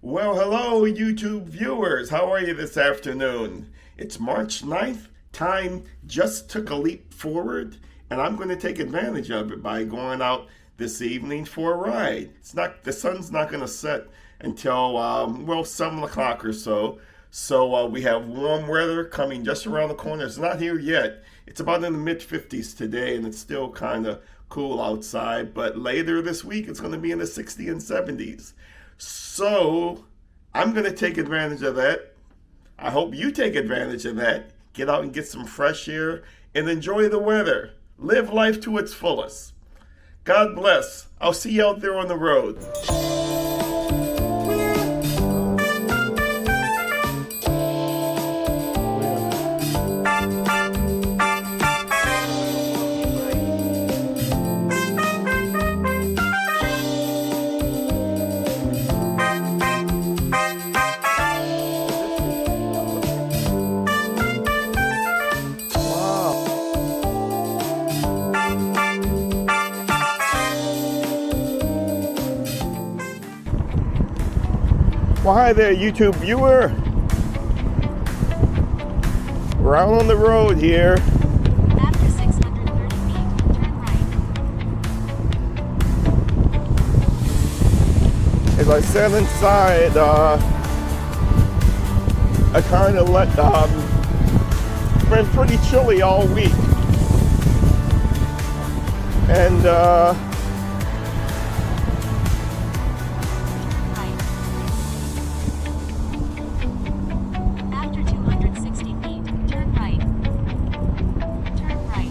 Well, hello, YouTube viewers. How are you this afternoon? It's March 9th. Time just took a leap forward, and I'm going to take advantage of it by going out this evening for a ride. The sun's not going to set until 7 o'clock or so. So we have warm weather coming just around the corner. It's not here yet. It's about in the mid 50s today, and it's still kind of cool outside. But later this week, it's going to be in the 60s and 70s. So I'm going to take advantage of that. I hope you take advantage of that. Get out and get some fresh air and enjoy the weather. Live life to its fullest. God bless. I'll see you out there on the road. Well, hi there, YouTube viewer. We're out on the road here. After 630 feet, turn right. As I sat inside, I kind of it's been pretty chilly all week. And, After 260 feet, turn right. Turn right.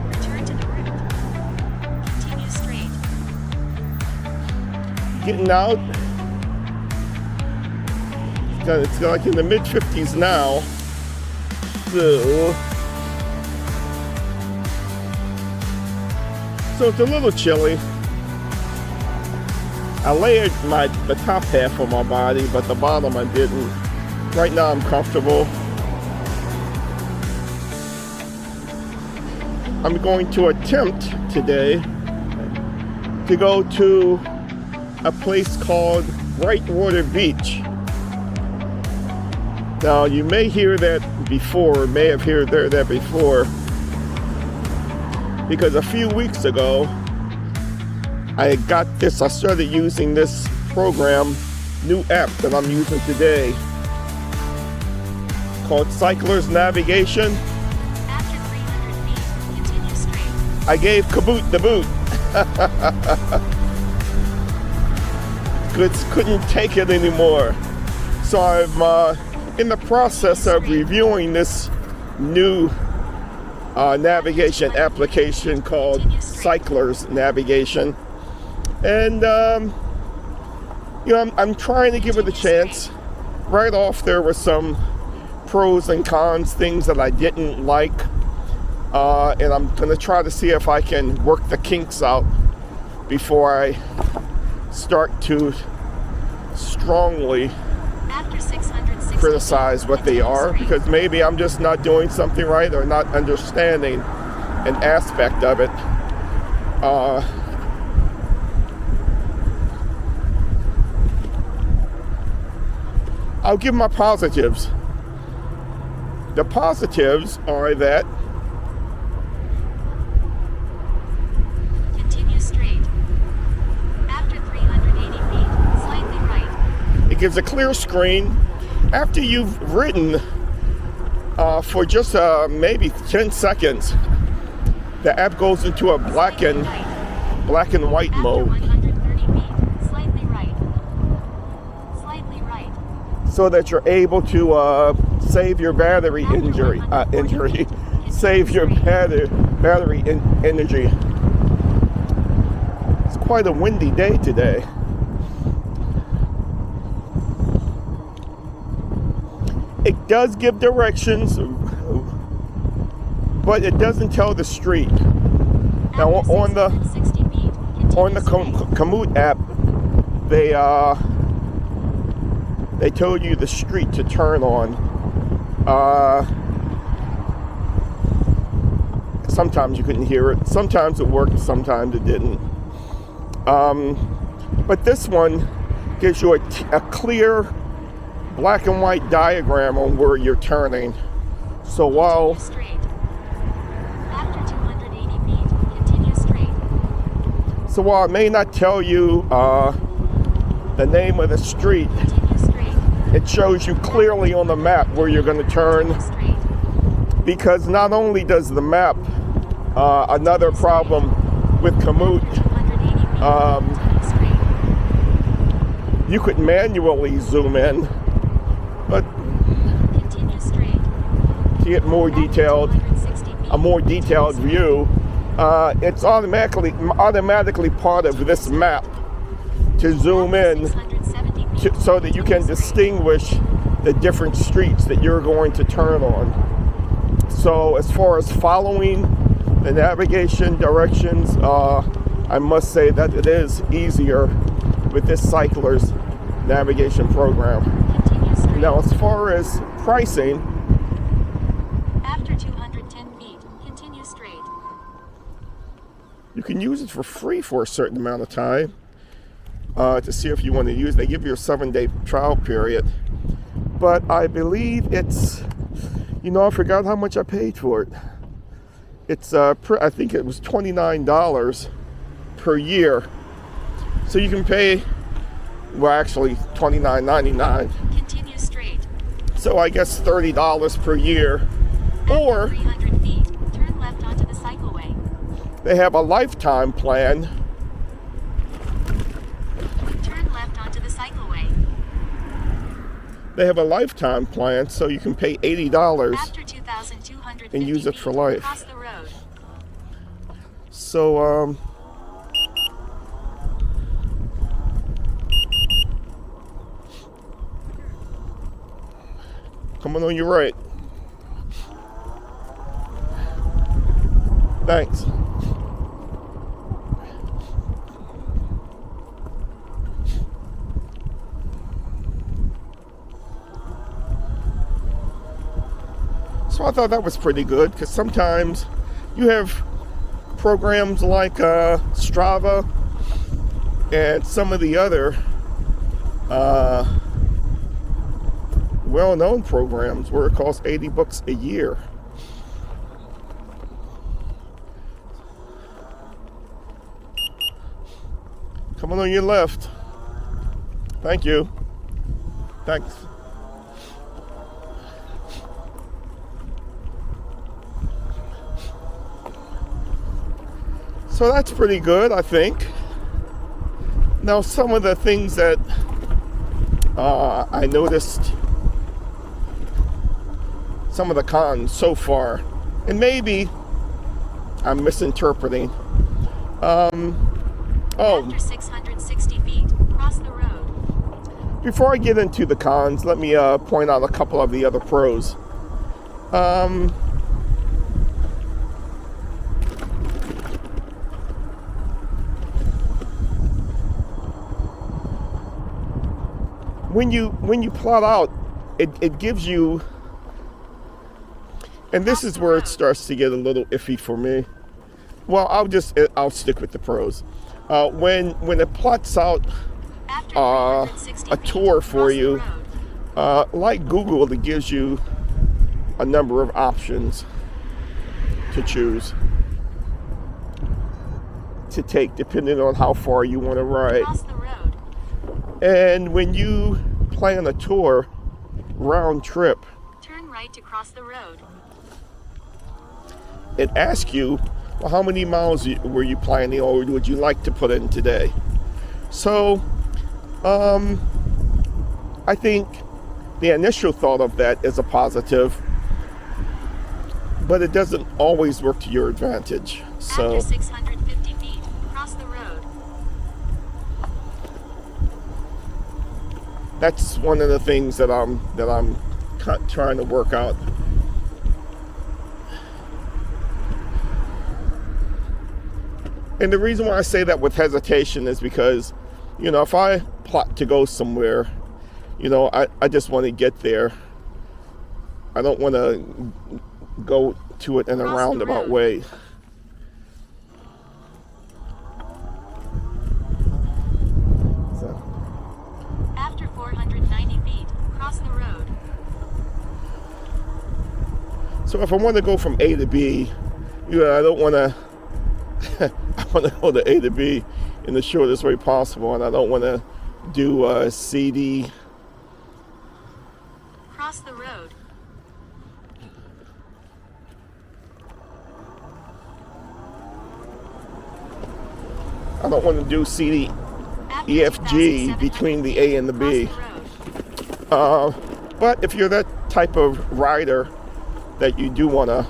Return to the route. Continue straight. getting out. It's like in the mid 50s now. So it's a little chilly. I layered the top half of my body, but the bottom I didn't. Right now I'm comfortable. I'm going to attempt today to go to a place called Brightwater Beach. Now you may hear that before, may have heard that before, because a few weeks ago I started using this program, new app that I'm using today, called Cycler's Navigation. After 300 feet, continue straight. I gave Kaboot the boot. Couldn't take it anymore. So I'm in the process of reviewing this new navigation application called Cycler's Navigation. And, I'm trying to give it a chance. Right off, there were some pros and cons, things that I didn't like. And I'm going to try to see if I can work the kinks out before I start to strongly After 660 criticize what they are, because maybe I'm just not doing something right or not understanding an aspect of it. I'll give my positives. The positives are that Continue straight. After 380 feet, slightly right. it gives a clear screen. After you've ridden for just maybe 10 seconds, the app goes into a black and white After mode, 130 feet, slightly right. Slightly right. so that you're able to save your battery save your battery energy. It's quite a windy day today. It does give directions, but it doesn't tell the street. Now on the Komoot app, they told you the street to turn on. sometimes you couldn't hear it. Sometimes it worked, sometimes it didn't. But this one gives you a clear black and white diagram on where you're turning. So while Straight. After 280 feet, continue straight. So while it may not tell you the name of the street, Continue straight. it shows you clearly on the map where you're going to turn, Straight. because not only does the map, another problem with Komoot, 280 feet, continue straight. you could manually zoom in, but Continue straight. to get more detailed, 260 feet, a more detailed view, it's automatically part of this map to zoom in 670 feet, so that you can distinguish the different streets that you're going to turn on. So as far as following the navigation directions, I must say that it is easier with this cycler's navigation program. continue straight. Now, as far as pricing, After 210 feet, continue straight. you can use it for free for a certain amount of time to see if you want to use it. They give you a 7-day trial period. But I believe it's, I forgot how much I paid for it. It's, I think it was $29 per year. So you can pay, well, actually $29.99. Continue straight. So I guess $30 per year. After Or 300 feet, turn left onto the cycleway. they have a lifetime plan. Turn left onto the cycleway. They have a lifetime plan, so you can pay $80 After 2,250 and use it for feet, life. cross the road. So, coming on your right. Thanks. So I thought that was pretty good, because sometimes you have programs like Strava and some of the other well-known programs where it costs $80 a year. Coming on your left. Thank you. Thanks. So that's pretty good, I think. Now, some of the things that I noticed, some of the cons so far, and maybe I'm misinterpreting. After 660 feet, cross the road. Before I get into the cons, let me point out a couple of the other pros. When you plot out, it gives you, and this is where it starts to get a little iffy for me. Well, I'll stick with the pros. When it plots out After a 360 feet, tour for cross the you, road. like Google, it gives you a number of options to choose to take depending on how far you want to ride. Cross the road. And when you plan a tour round trip, Turn right to cross the road. it asks you, well, how many miles were you planning, or would you like to put in today? So, I think the initial thought of that is a positive, but it doesn't always work to your advantage. So, After 650 feet, cross the road. that's one of the things that I'm trying to work out. And the reason why I say that with hesitation is because, if I plot to go somewhere, I just want to get there. I don't want to go to it in a Cross the roundabout road. way. if I want to go from A to B, I don't want to. I want to go to A to B in the shortest way possible, and I don't want to do CD. Cross the road. I don't want to do CD, EFG between the A and the B. But if you're that type of rider that you do want to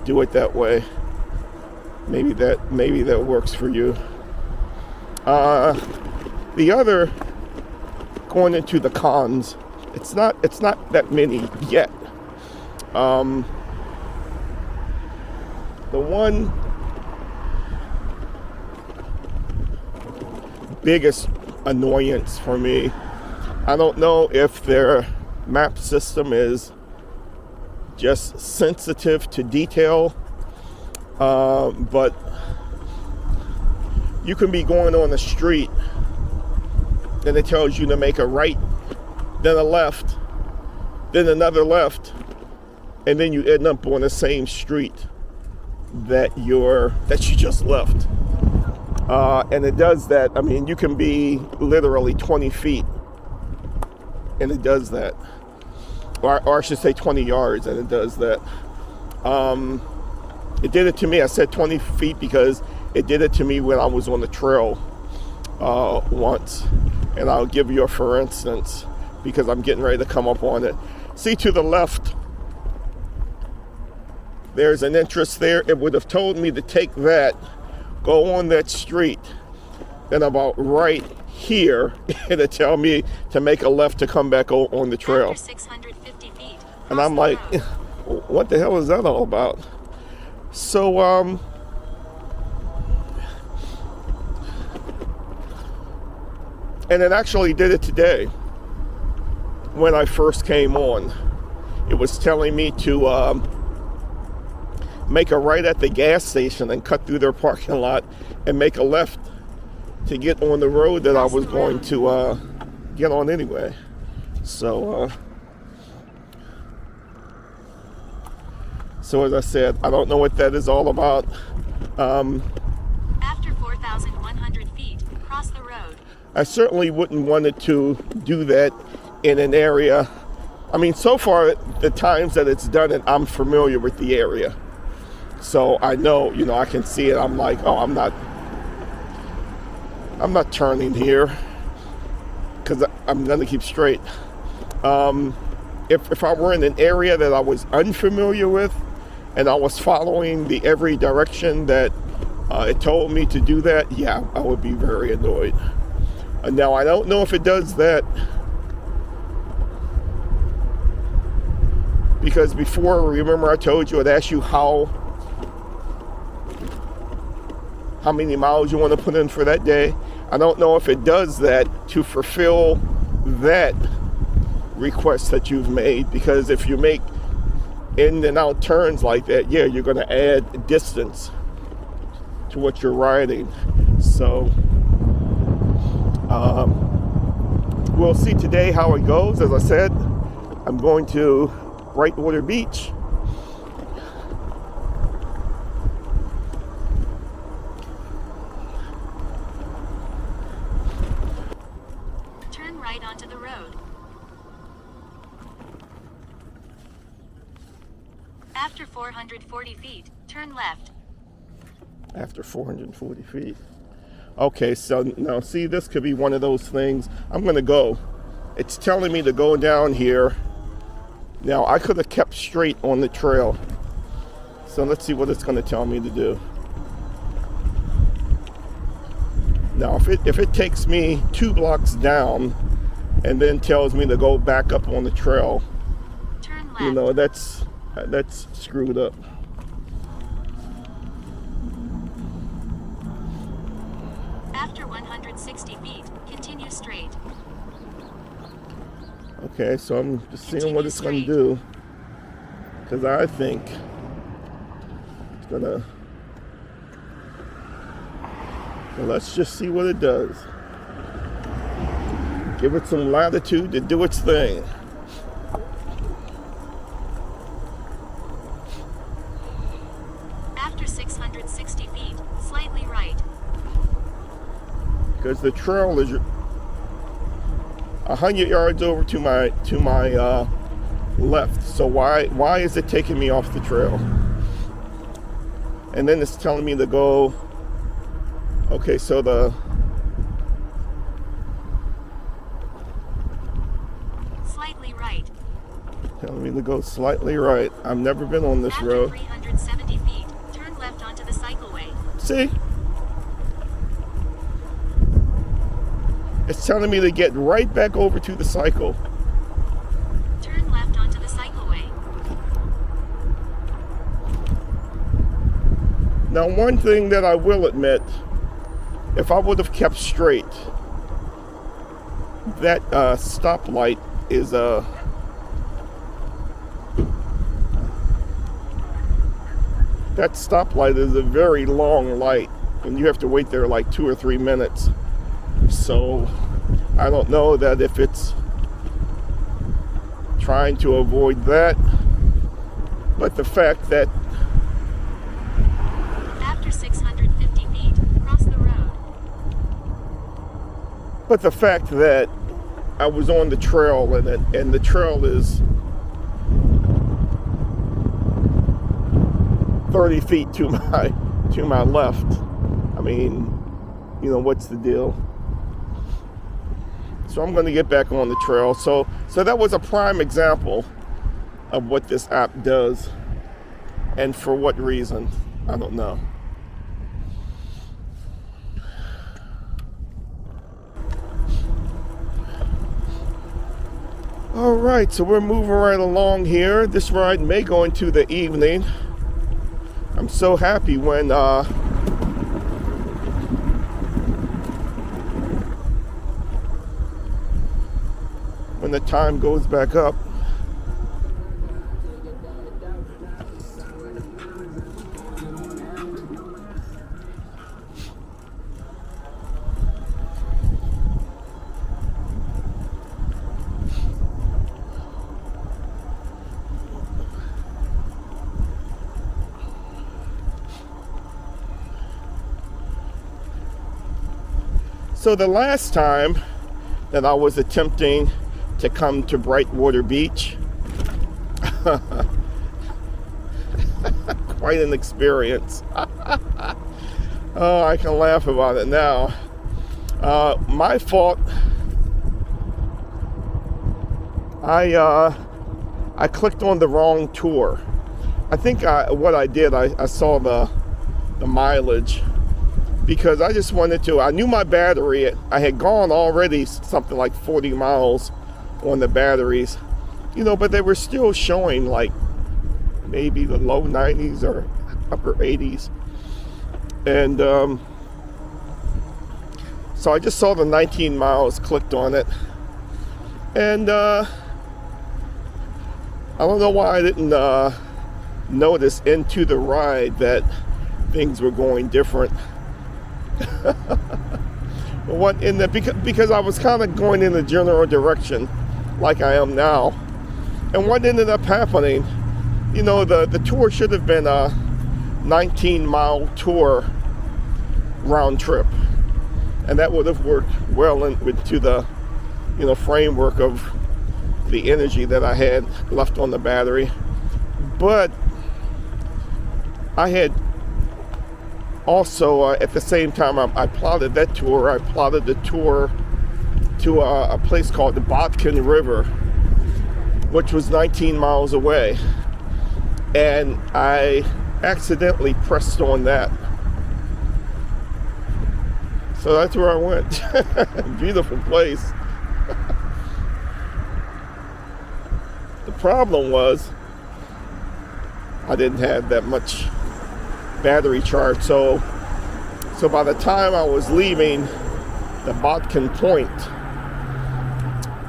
do it that way, maybe that works for you. The other, going into the cons, it's not that many yet. The one biggest annoyance for me, I don't know if their map system is just sensitive to detail, but you can be going on the street and it tells you to make a right, then a left, then another left, and then you end up on the same street that you just left. And it does that. I mean, you can be literally 20 feet and it does that. Or I should say 20 yards and it does that. It did it to me. I said 20 feet because it did it to me when I was on the trail once. And I'll give you a for instance because I'm getting ready to come up on it. See to the left, there's an entrance there. It would have told me to take that, go on that street, then about right here, it'll tell me to make a left to come back on the trail. After 650 feet, and I'm like, what the hell is that all about? So, and it actually did it today when I first came on. It was telling me to make a right at the gas station and cut through their parking lot and make a left to get on the road that I was going to get on anyway. So as I said, I don't know what that is all about. After 4,100 feet, cross the road. I certainly wouldn't want it to do that in an area. I mean, so far, the times that it's done it, I'm familiar with the area. So I know, I can see it. I'm like, oh, I'm not turning here because I'm going to keep straight. If I were in an area that I was unfamiliar with and I was following the every direction that it told me to do that, yeah, I would be very annoyed. Now, I don't know if it does that because before, remember I told you, it asked you how many miles you want to put in for that day. I don't know if it does that to fulfill that request that you've made, because if you make in and out turns like that, yeah, you're going to add distance to what you're riding. So we'll see today how it goes. As I said, I'm going to Brightwater Beach. Turn right onto the road. After 440 feet, turn left. After 440 feet. Okay, so now see, this could be one of those things. I'm going to go. It's telling me to go down here. Now, I could have kept straight on the trail. So let's see what it's going to tell me to do. Now, if it takes me 2 blocks down and then tells me to go back up on the trail, Turn left. that's screwed up. After 160 feet, continue straight. Okay, so I'm just seeing what it's going to do, because I think it's going to, well, let's just see what it does. Give it some latitude to do its thing. because the trail is 100 yards over to my left. So why is it taking me off the trail? And then it's telling me to go. Okay, so Slightly right. telling me to go slightly right. I've never been on this After road. 370 feet, turn left onto the cycleway. See? It's telling me to get right back over to the cycle. Turn left onto the cycleway. Now, one thing that I will admit, if I would have kept straight, that stoplight is that stoplight is a very long light, and you have to wait there like 2 or 3 minutes. So I don't know that if it's trying to avoid that, but the fact that After 650 feet, cross the road. but the fact that I was on the trail and the trail is 30 feet to my left. I mean, what's the deal? So I'm going to get back on the trail. So that was a prime example of what this app does, and for what reason, I don't know. All right, so we're moving right along here. This ride may go into the evening. I'm so happy when the time goes back up. So the last time that I was attempting to come to Brightwater Beach, quite an experience. Oh, I can laugh about it now. My fault. I clicked on the wrong tour. I think what I did, I saw the mileage, because I just wanted to. I knew my battery. I had gone already something like 40 miles on the batteries, but they were still showing like maybe the low 90s or upper 80s. And so I just saw the 19 miles, clicked on it, and I don't know why I didn't notice into the ride that things were going different. Because I was kind of going in the general direction like I am now. And what ended up happening, the tour should have been a 19-mile tour round trip, and that would have worked well into the framework of the energy that I had left on the battery. But I had also at the same time I plotted that tour. I plotted the tour to a place called the Botkin River, which was 19 miles away, and I accidentally pressed on that. So that's where I went. Beautiful place. The problem was I didn't have that much battery charge, so by the time I was leaving the Botkin Point,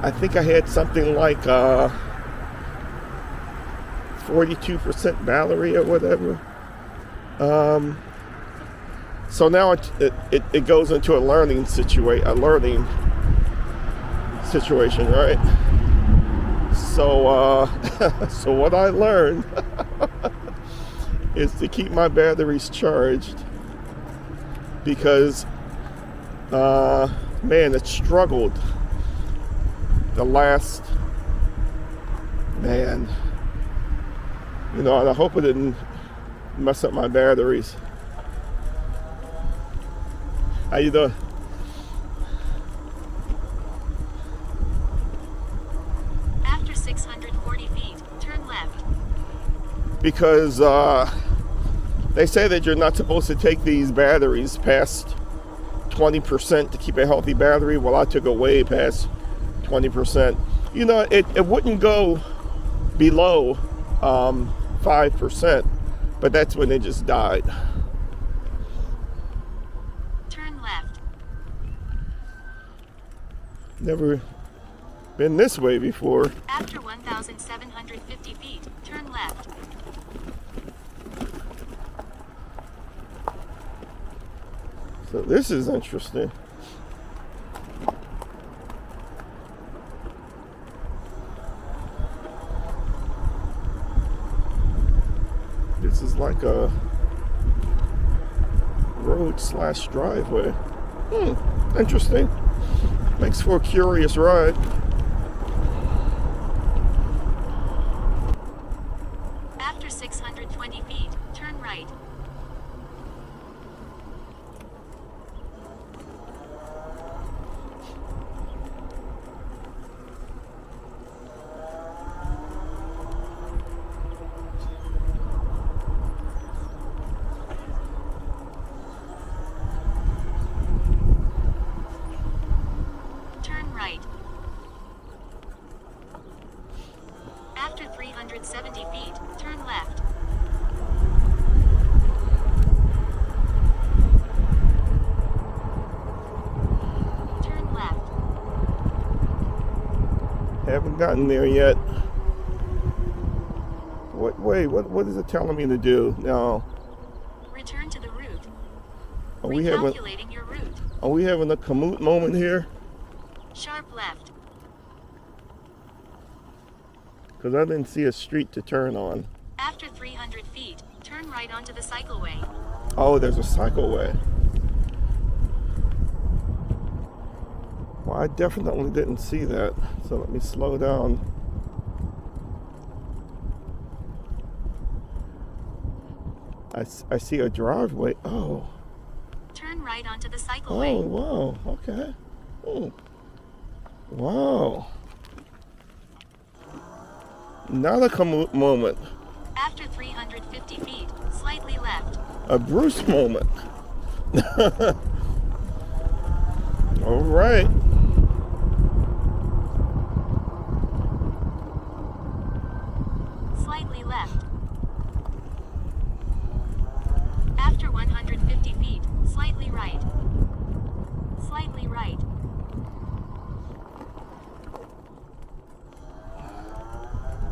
I think I had something like 42% battery or whatever. So now it goes into a learning situation, right? So so what I learned is to keep my batteries charged, because Man, it struggled. The last, man, and I hope it didn't mess up my batteries. How you doing? After 640 feet, turn left. Because they say that you're not supposed to take these batteries past 20% to keep a healthy battery. Well, I took it way past 20%. It wouldn't go below 5%, but that's when it just died. Turn left. Never been this way before. After 1,750 feet, turn left. So this is interesting. This is like a road/driveway. Interesting. Makes for a curious ride. After 620 feet, turn right. Turn right. After 370 feet, turn left. Turn left. Haven't gotten there yet. What is it telling me to do now? Return to the route. Are we having Recalculating your route. a commute moment here? Sharp left. Because I didn't see a street to turn on. After 300 feet, turn right onto the cycleway. Oh, there's a cycleway. Well, I definitely didn't see that. So let me slow down. I see a driveway. Oh. Turn right onto the Oh, cycleway. wow. Okay. Oh. Wow. Not a commute moment. After 350 feet, slightly left. A Bruce moment. All right. Slightly left. After 150 feet, slightly right. Slightly right.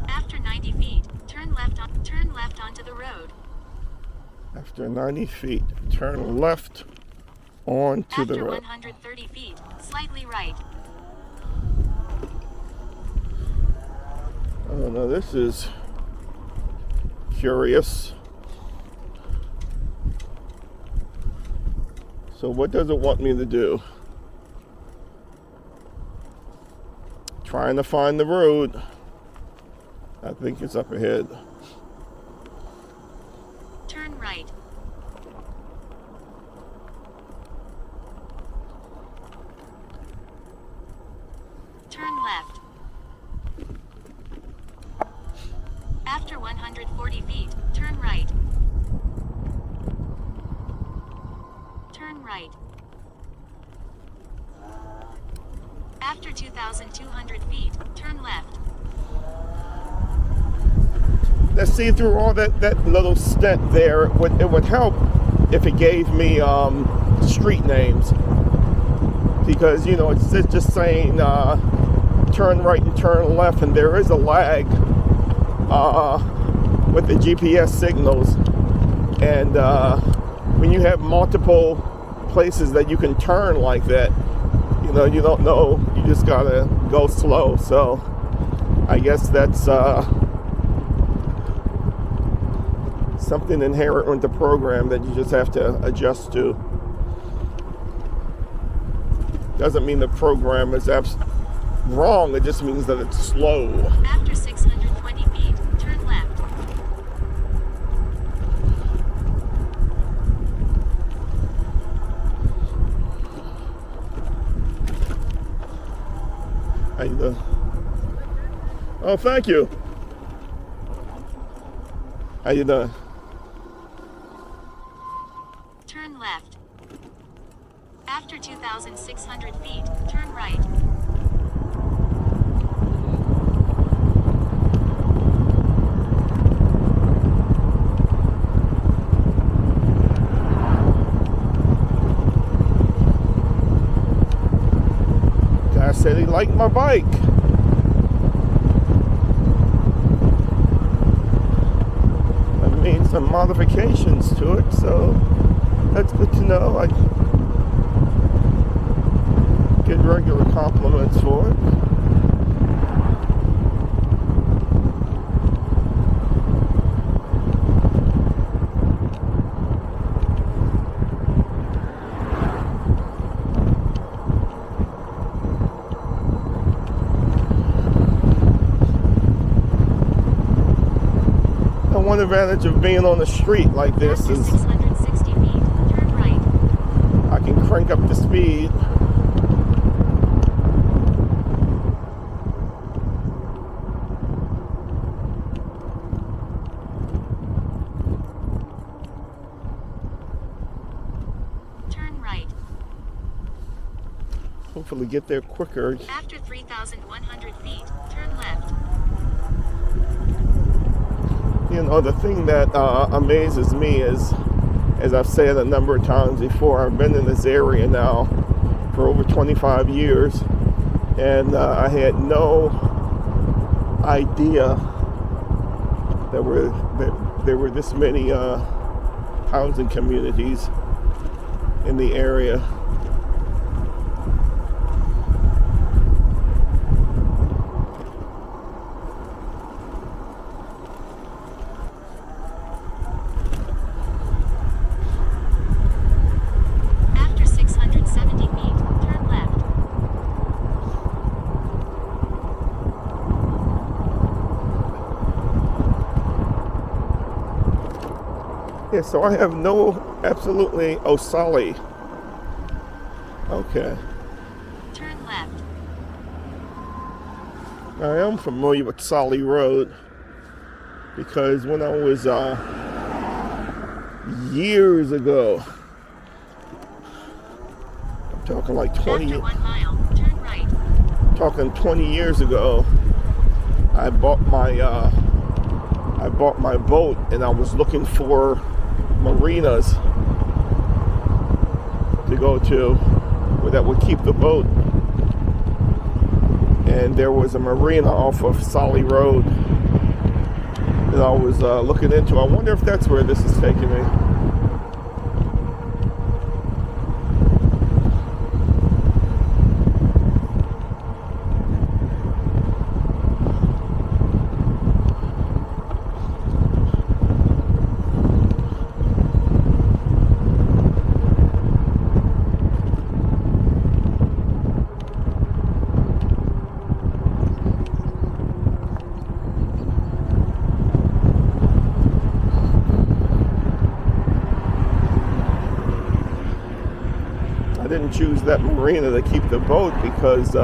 After 90 feet, turn left onto the road. After 90 feet, turn left onto the After road. 130 feet, slightly right. Oh no, this is curious. So what does it want me to do? Trying to find the road. I think it's up ahead. Turn right. Turn left. After 140 feet, turn right. Turn right. After 2,200 feet, turn left. Let's see through all that little stint there. It would help if it gave me street names, because it's just saying turn right and turn left, and there is a lag with the GPS signals, and when you have multiple places that you can turn like that, you don't know, you just gotta go slow. So I guess that's something inherent with the program that you just have to adjust to. Doesn't mean the program is wrong. It just means that it's slow. After 620 feet, turn left. How you doing? Oh, thank you. How you doing? Turn left. After 2,600 feet, turn right. Guy said he liked my bike. I made some modifications to it, so that's good to know. I get regular compliments for it. One advantage of being on the street like this After is 660 feet, turn right. I can crank up the speed. Turn right. Hopefully get there quicker. After 3,100 feet, turn left. You know, the thing that amazes me is, as I've said a number of times before, I've been in this area now for over 25 years, and I had no idea that there were this many housing communities in the area. After 670 feet, turn left. Yeah, so I have absolutely Osali. Okay. Turn left. I am familiar with Solly Road because when I was years ago, I'm talking like 20 After 1 mile, turn right. talking 20 years ago, I bought my boat and I was looking for marinas to go to where that would keep the boat. And there was a marina off of Solly Road that I was looking into. I wonder if that's where this is taking me. I didn't choose that marina to keep the boat because it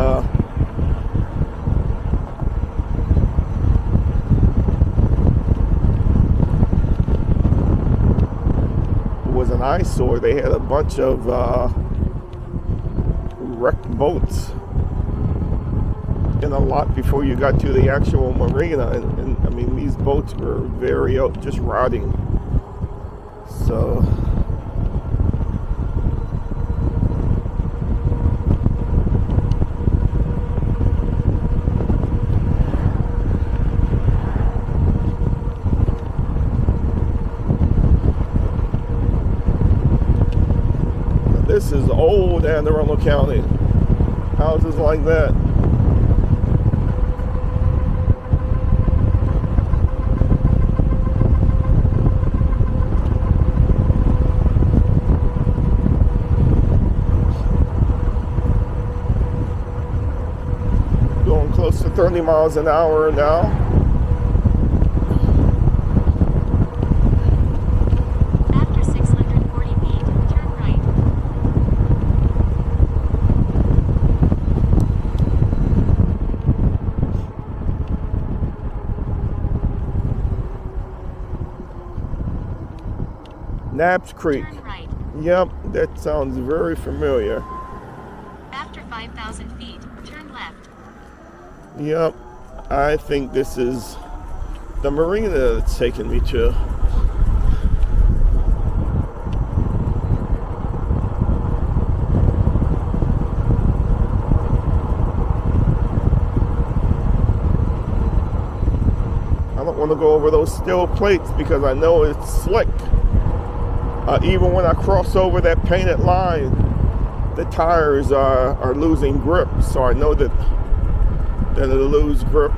was an eyesore. They had a bunch of wrecked boats in a lot before you got to the actual marina, and I mean these boats were very just rotting. So this is old Anne Arundel County. Houses like that. 30 miles an hour now. After 640 feet, turn right. Knapp's Creek. Turn right. Yep, that sounds very familiar. After 5,000 feet, turn left. Yep, I think this is the marina that's taking me to. I don't want to go over those steel plates because I know it's slick. Even when I cross over that painted line, the tires are losing grip, so I know that it'll lose grip.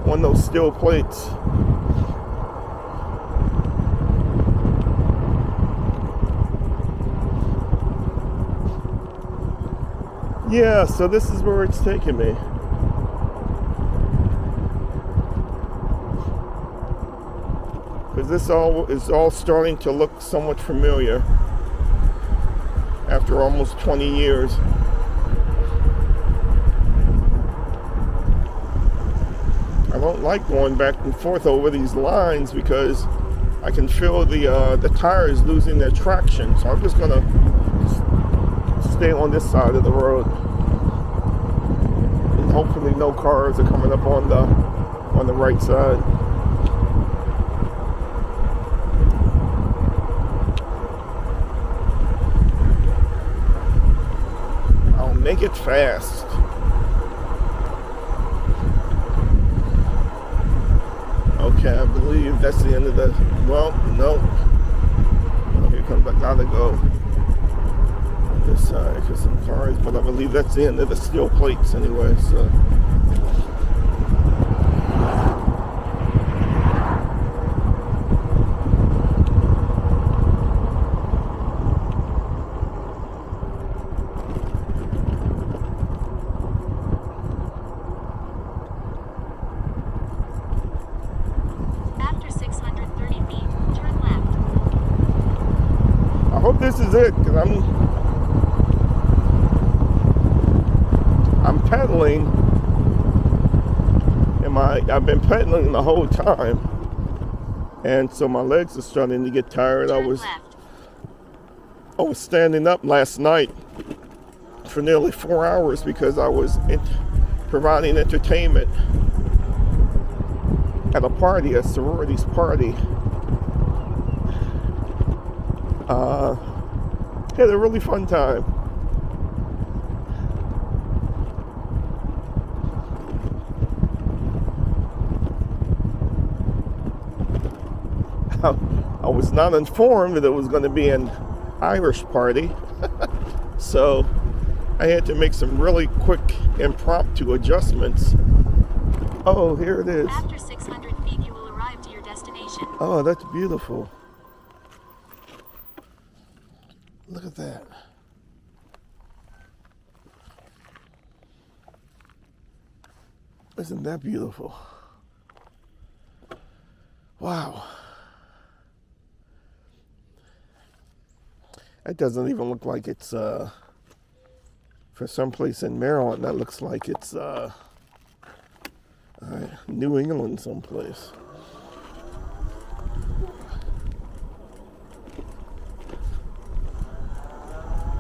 On those steel plates. Yeah, so this is where it's taking me. Because this all is all starting to look somewhat familiar after almost 20 years. I don't like going back and forth over these lines because I can feel the tires losing their traction. So I'm just gonna stay on this side of the road, and hopefully no cars are coming up on the right side. I'll make it fast. Okay, I believe that's the end of the, well, no. Oh, here comes, I gotta go on this side for some cars, but I believe that's the end of the steel plates anyway, so. I hope this is it, because I'm pedaling, and I've been pedaling the whole time, and so my legs are starting to get tired. I was standing up last night for nearly 4 hours because I was providing entertainment at a party, a sorority's party. Had a really fun time. I was not informed that it was going to be an Irish party, so I had to make some really quick impromptu adjustments. Oh, here it is. After 600 feet, you will arrive to your destination. Oh, that's beautiful. Look at that. Isn't that beautiful? Wow. That doesn't even look like it's for someplace in Maryland. That looks like it's New England someplace.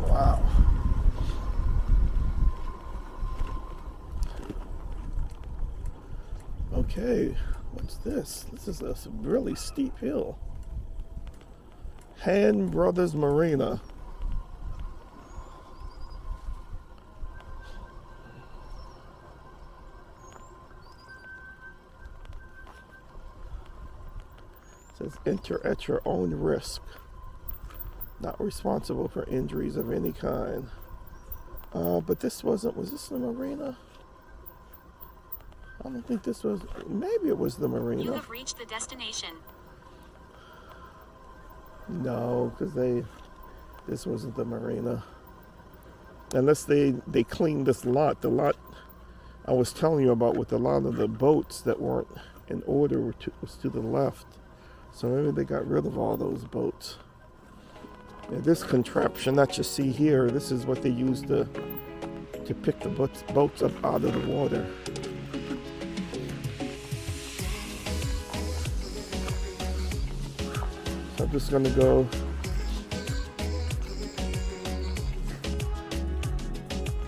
Wow. Okay, what's this? This is a really steep hill. Han Brothers Marina. It says enter at your own risk. Not responsible for injuries of any kind. But this was this the marina? I don't think this was, maybe it was the marina. You have reached the destination. No, because this wasn't the marina. unless they clean this lot. The lot I was telling you about with a lot of the boats that weren't in order was to the left. So maybe they got rid of all those boats. Yeah, this contraption that you see here, this is what they use to pick the boats up out of the water. So I'm just gonna go.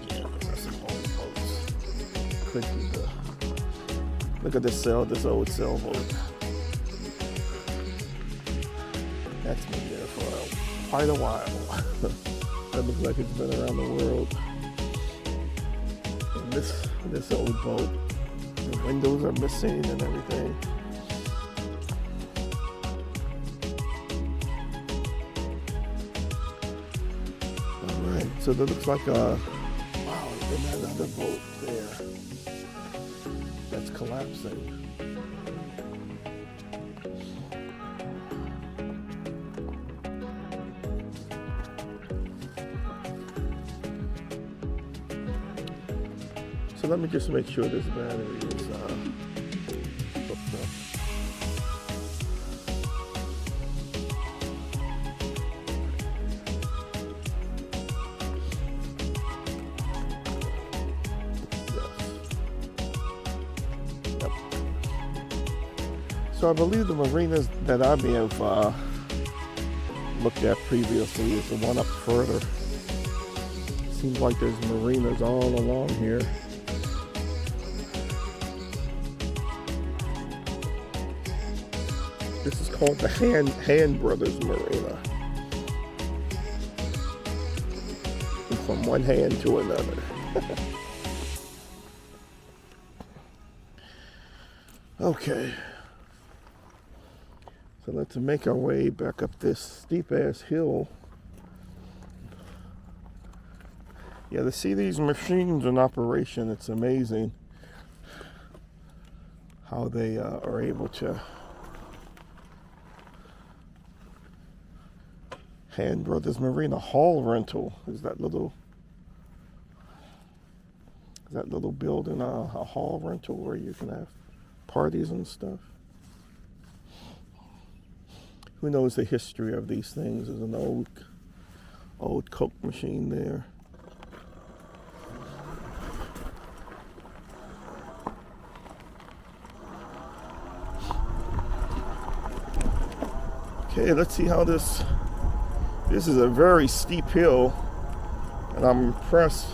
Yeah, there's some old boats. Could be the. Look at this old sailboat. That's been there for quite a while. That looks like it's been around the world. And this old boat, the windows are missing and everything. All right, so that looks like wow, there's another boat there that's collapsing. So let me just make sure this battery is hooked up. Yes. Yep. So I believe the marinas that I may have looked at previously is the one up further. Seems like there's marinas all along here. This is called the Hand Brothers Marina. From one hand to another. Okay. So let's make our way back up this steep ass hill. Yeah, to see these machines in operation, it's amazing how they are able to. Hand Brothers Marina Hall Rental is that little building, a hall rental where you can have parties and stuff. Who knows the history of these things? There's an old Coke machine there. Okay, let's see how this is a very steep hill, and I'm impressed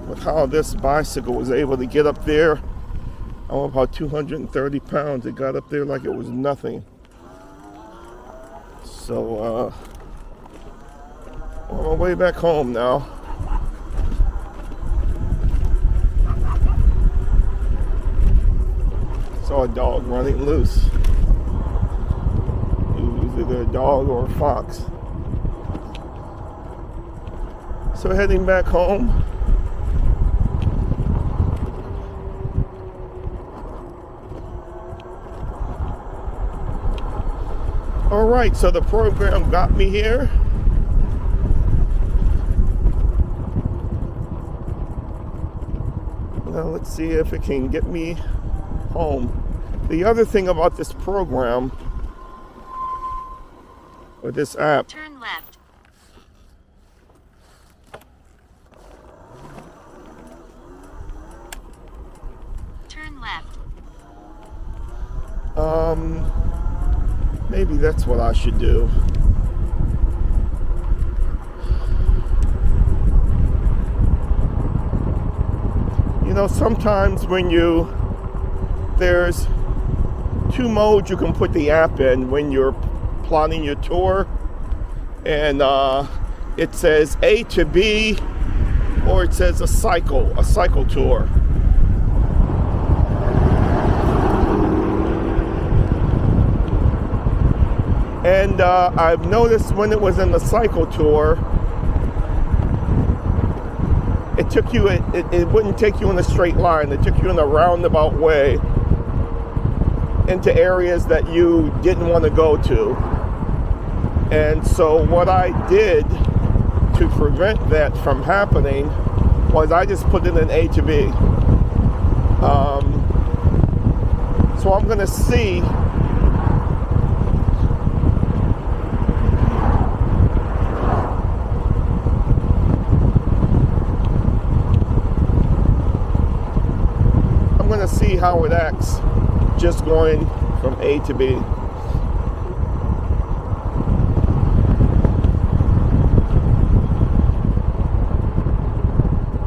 with how this bicycle was able to get up there. I'm about 230 pounds. It got up there like it was nothing. So, on my way back home now. Saw a dog running loose. Either a dog or a fox. So heading back home. All right, so the program got me here. Now let's see if it can get me home. The other thing about this program, or this app, Turn left. Turn left. Maybe that's what I should do. You know, sometimes when there's two modes you can put the app in when you're plotting your tour, and it says A to B, or it says a cycle tour. And I've noticed when it was in the cycle tour, it wouldn't take you in a straight line. It took you in a roundabout way into areas that you didn't want to go to. And so what I did to prevent that from happening was I just put in an A to B. So I'm going to see how it acts just going from A to B.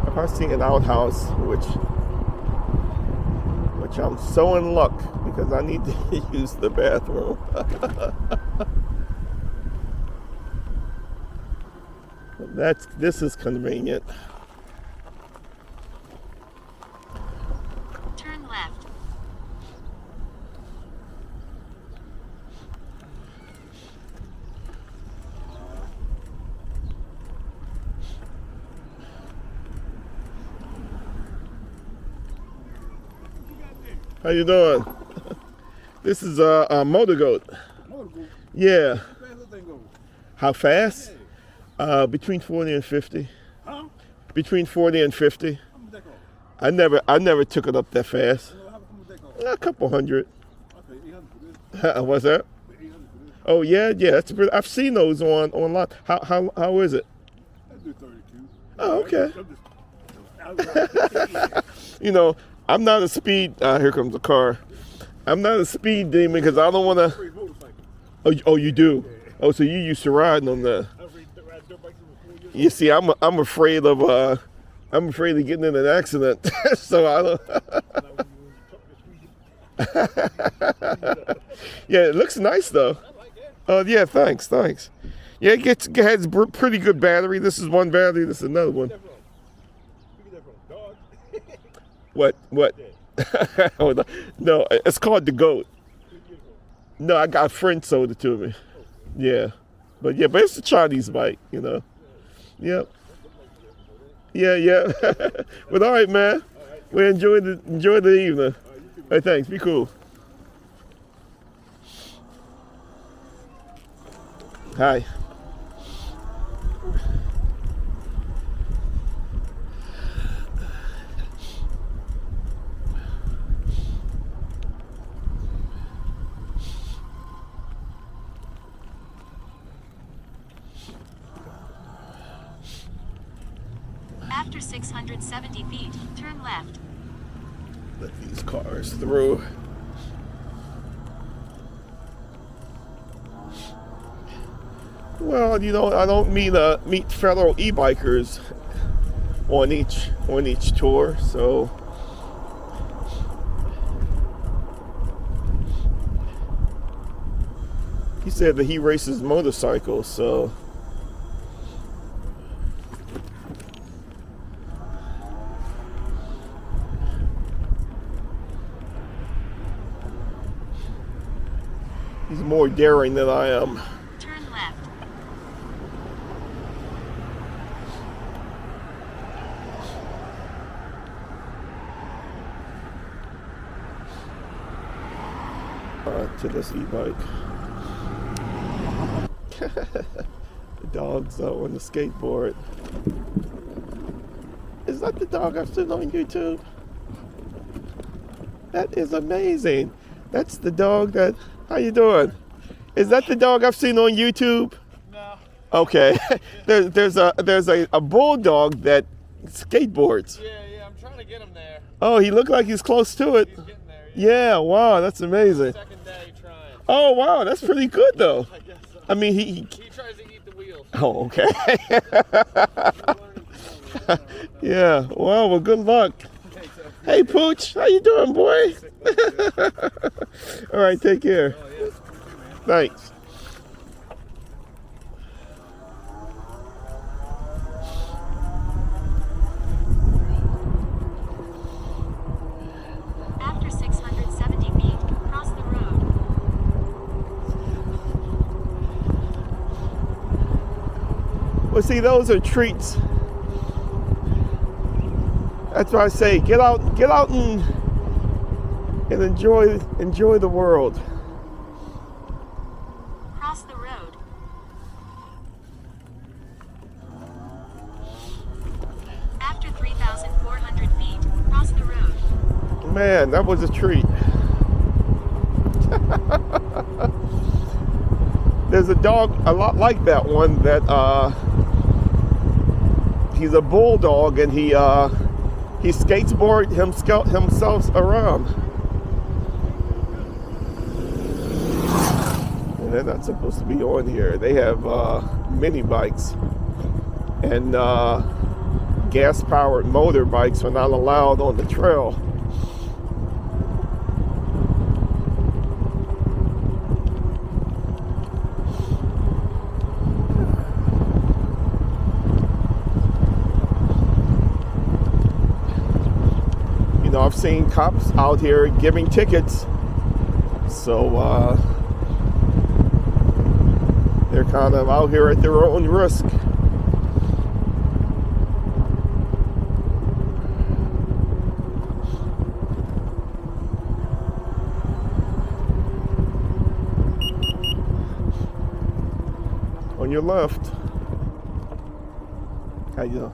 If I see an outhouse, which I'm so in luck because I need to use the bathroom. This is convenient. Turn left. How you doing? This is a motor goat. Yeah. How fast? Between 40 and 50. Huh? Between 40 and 50. I never took it up that fast. A couple hundred. What's that? Oh yeah. That's pretty, I've seen those online. How is it? Oh, okay. You know, I'm not a speed. Here comes a car. I'm not a speed demon because I don't want to. Oh, you do. Oh, so you used to riding on the. You see, I'm afraid of getting in an accident. So I don't. Yeah, it looks nice though. Oh yeah, thanks. Yeah, it has pretty good battery. This is one battery. This is another one. What? No, it's called the goat. No, I got a friend sold it to me. Yeah, but it's a Chinese bike, you know. Yep. Yeah. But all right, man. We enjoy the evening. Hey, thanks. Be cool. Hi. After 670 feet, turn left. Let these cars through. Well, you know, I don't meet fellow e-bikers on each tour, so he said that he races motorcycles, so he's more daring than I am. Turn left. To this e-bike. The dog's on the skateboard. Is that the dog I've seen on YouTube? That is amazing. That's the dog that. How you doing? Is that the dog I've seen on YouTube? No. Okay. there's a bulldog that skateboards. Yeah, I'm trying to get him there. Oh, he looked like he's close to it. He's getting there. Yeah, wow, that's amazing. Second day trying. Oh, wow, that's pretty good though. I guess so. I mean, He tries to eat the wheels. Oh, okay. Yeah. Well, good luck. Hey, Pooch, how you doing, boy? All right, take care. Thanks. After 670 feet, cross the road. Well, see, those are treats. That's why I say, get out and enjoy the world. Cross the road. man, that was a treat. There's a dog a lot like that one that he's a bulldog, and he skateboards himself around. And they're not supposed to be on here. They have mini bikes, and gas-powered motorbikes are not allowed on the trail. You know, I've seen cops out here giving tickets, so they're kind of out here at their own risk. On your left. How you doing?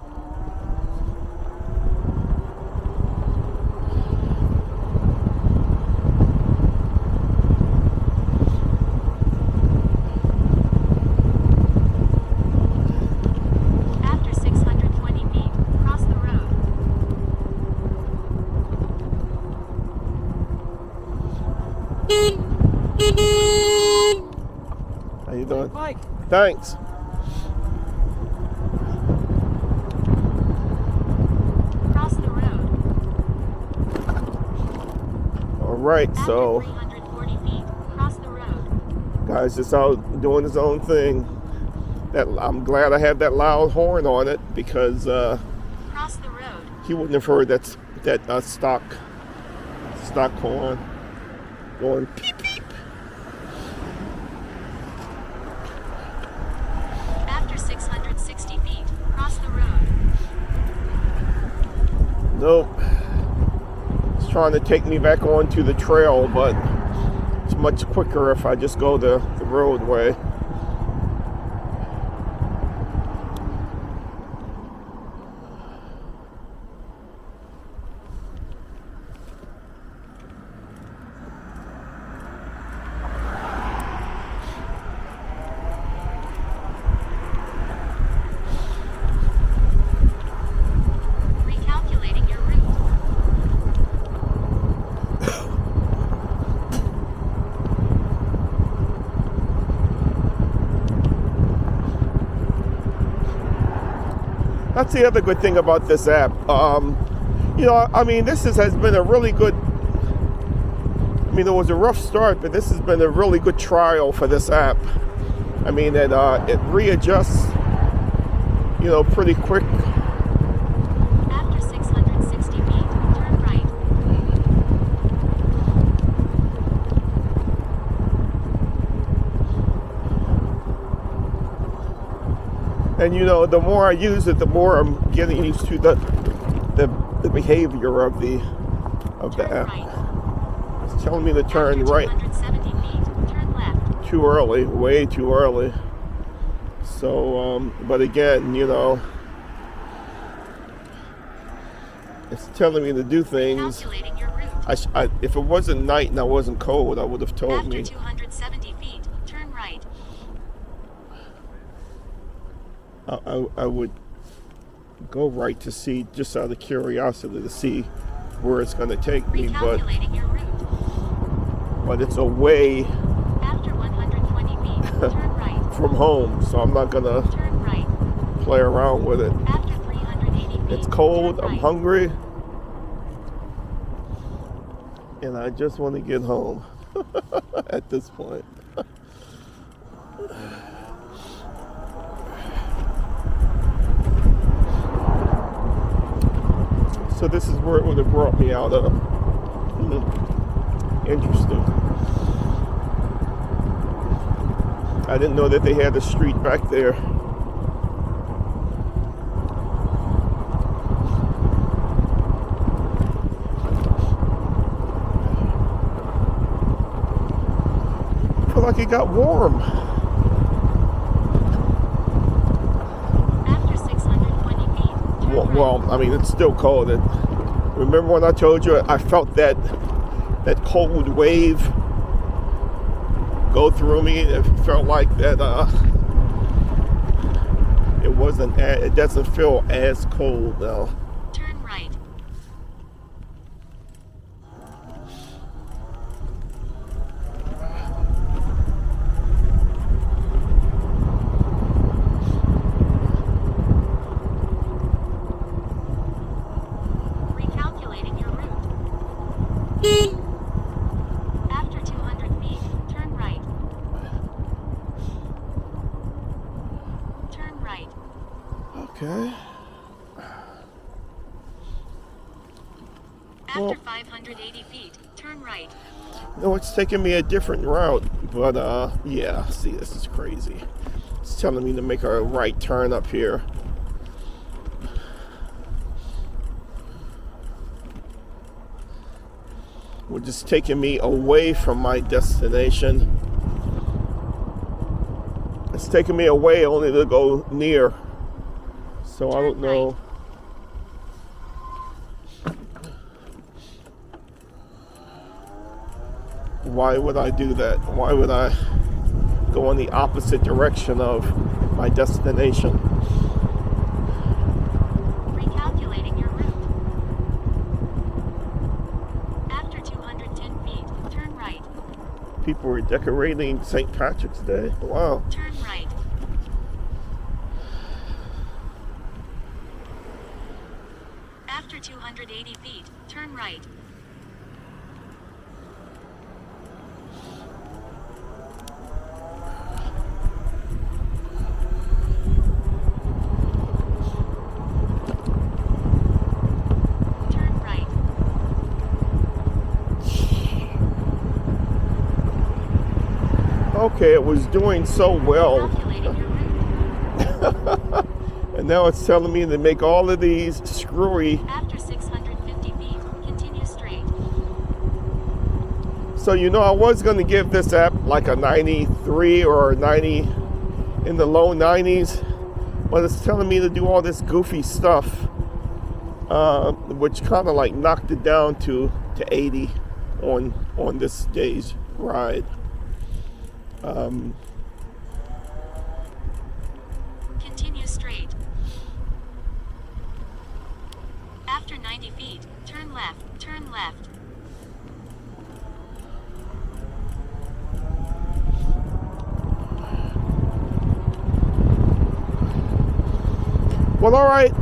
After 620 feet, cross the road. How you doing? Mike. Thanks. Cross the road. All right, After so 340 feet, cross the road. guy's just out doing his own thing. That I'm glad I have that loud horn on it, because Cross the road. he wouldn't have heard that stock horn going peep peep. After 660 feet, cross the road. Nope. It's trying to take me back onto the trail, but it's much quicker if I just go the roadway. Recalculating your route. That's the other good thing about this app. You know, I mean, has been a really good. I mean, it was a rough start, but this has been a really good trial for this app. I mean, it readjusts, you know, pretty quick. After 660 feet, turn right. And you know, the more I use it, the more I'm getting used to the behavior of the Turn app. right. It's telling me to turn After right. 270 feet, turn left. Too early, way too early. So, but again, you know, it's telling me to do things. Calculating your route. If it wasn't night and I wasn't cold, I would have told After me. 270 feet, turn right. I would go right to see, just out of curiosity, to see where it's going to take me, Recalculating your route. but it's away After 120 feet, turn right. from home, so I'm not going to Turn right. play around with it. After 380 feet, It's cold, turn I'm right. hungry, and I just want to get home at this point. So this is where it would have brought me out of. Interesting. I didn't know that they had a street back there. I feel like it got warm. After 620 feet, turn right. Well, I mean, it's still cold. Remember when I told you I felt that cold wave go through me? It felt like that. It doesn't feel as cold though. Turn right. Recalculating your route. After 200 feet, turn right. Turn right. Okay. After 580 feet, turn right. No, it's taking me a different route, but yeah, see, this is crazy. It's telling me to make a right turn up here. Which is taking me away from my destination. It's taking me away only to go near. So I don't know. Why would I do that? Why would I go in the opposite direction of my destination? Recalculating your route. After 210 feet, turn right. People were decorating St. Patrick's Day. Wow. Turn right. After 280 feet, turn right. Turn right. Okay, it was doing so well. Calculating your route. And now it's telling me to make all of these screwy. After 650 feet, continue straight. So, you know, I was going to give this app like a 93 or a 90 in the low 90s, but it's telling me to do all this goofy stuff, which kind of like knocked it down to 80 on this day's ride. Continue straight. After 90 feet, turn left. Turn left. Well, all right,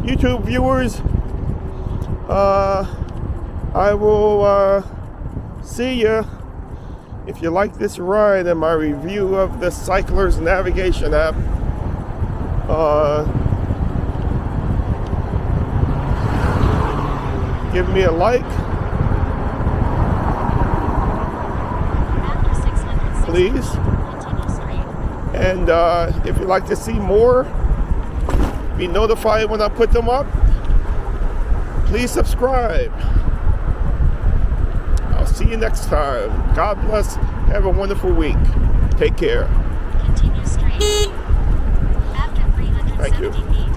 YouTube viewers, I will see ya. If you like this ride and my review of the Cycler's Navigation app, give me a like, After 660 please. continue straight. And if you'd like to see more, be notified when I put them up, please subscribe. I'll see you next time. God bless. Have a wonderful week. Take care. Continue straight. After 370 Thank you. feet,